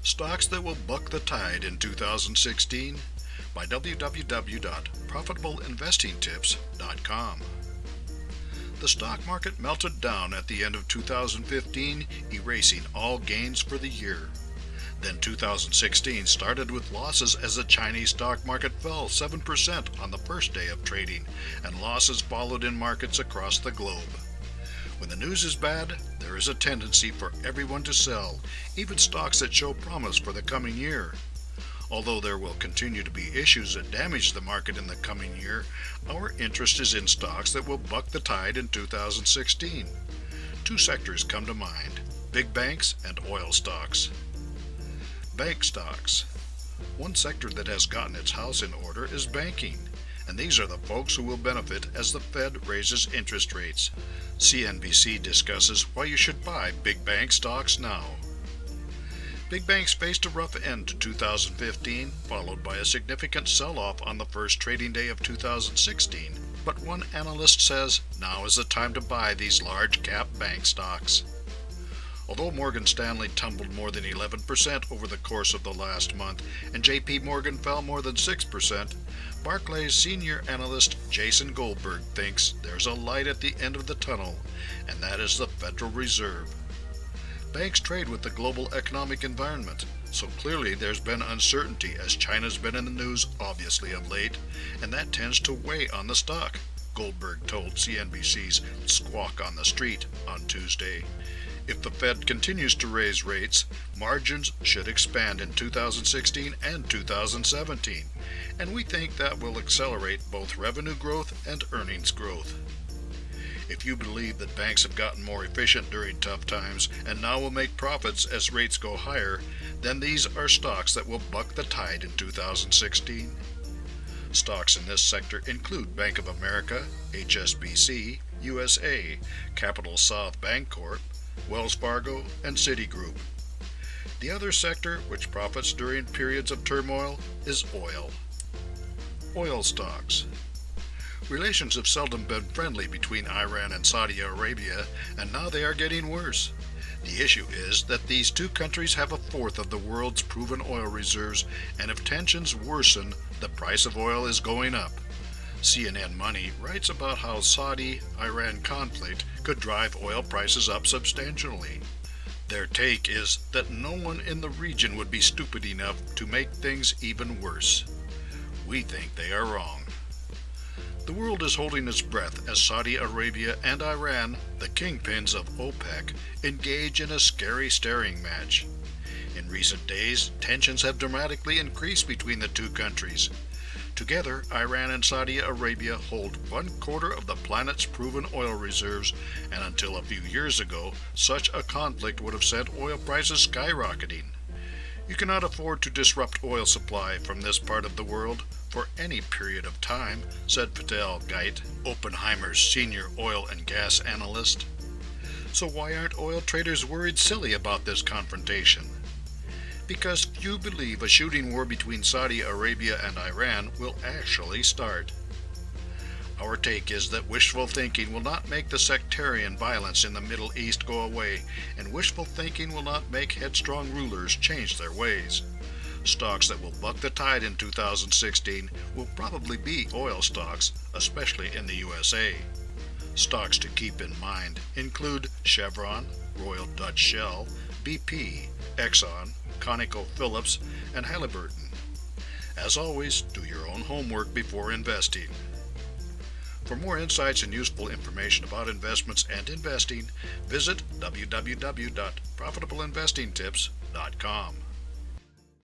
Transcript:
Stocks that will buck the tide in 2016 by www.profitableinvestingtips.com. The stock market melted down at the end of 2015, erasing all gains for the year. Then 2016 started with losses as the Chinese stock market fell 7% on the first day of trading, and losses followed in markets across the globe. When the news is bad, there is a tendency for everyone to sell, even stocks that show promise for the coming year. Although there will continue to be issues that damage the market in the coming year, our interest is in stocks that will buck the tide in 2016. Two sectors come to mind: big banks and oil stocks. Bank stocks. One sector that has gotten its house in order is banking, and these are the folks who will benefit as the Fed raises interest rates. CNBC discusses why you should buy big bank stocks now. Big banks faced a rough end to 2015, followed by a significant sell-off on the first trading day of 2016. But one analyst says now is the time to buy these large-cap bank stocks. Although Morgan Stanley tumbled more than 11% over the course of the last month, and JP Morgan fell more than 6%, Barclays senior analyst Jason Goldberg thinks there's a light at the end of the tunnel, and that is the Federal Reserve. Banks trade with the global economic environment, so clearly there's been uncertainty as China's been in the news obviously of late, and that tends to weigh on the stock, Goldberg told CNBC's Squawk on the Street on Tuesday. If the Fed continues to raise rates, margins should expand in 2016 and 2017, and we think that will accelerate both revenue growth and earnings growth. If you believe that banks have gotten more efficient during tough times and now will make profits as rates go higher, then these are stocks that will buck the tide in 2016. Stocks in this sector include Bank of America, HSBC, USA, Capital South Bancorp, Wells Fargo, and Citigroup. The other sector which profits during periods of turmoil is oil. Oil stocks. Relations have seldom been friendly between Iran and Saudi Arabia, and now they are getting worse. The issue is that these two countries have a fourth of the world's proven oil reserves, and if tensions worsen, the price of oil is going up. CNN Money writes about how Saudi-Iran conflict could drive oil prices up substantially. Their take is that no one in the region would be stupid enough to make things even worse. We think they are wrong. The world is holding its breath as Saudi Arabia and Iran, the kingpins of OPEC, engage in a scary staring match. In recent days, tensions have dramatically increased between the two countries. Together, Iran and Saudi Arabia hold 1/4 of the planet's proven oil reserves, and until a few years ago, such a conflict would have sent oil prices skyrocketing. You cannot afford to disrupt oil supply from this part of the world for any period of time, said Patel Gait, Oppenheimer's senior oil and gas analyst. So why aren't oil traders worried silly about this confrontation? Because few believe a shooting war between Saudi Arabia and Iran will actually start. Our take is that wishful thinking will not make the sectarian violence in the Middle East go away, and wishful thinking will not make headstrong rulers change their ways. Stocks that will buck the tide in 2016 will probably be oil stocks, especially in the USA. Stocks to keep in mind include Chevron, Royal Dutch Shell, BP, Exxon, ConocoPhillips, and Halliburton. As always, do your own homework before investing. For more insights and useful information about investments and investing, visit www.profitableinvestingtips.com.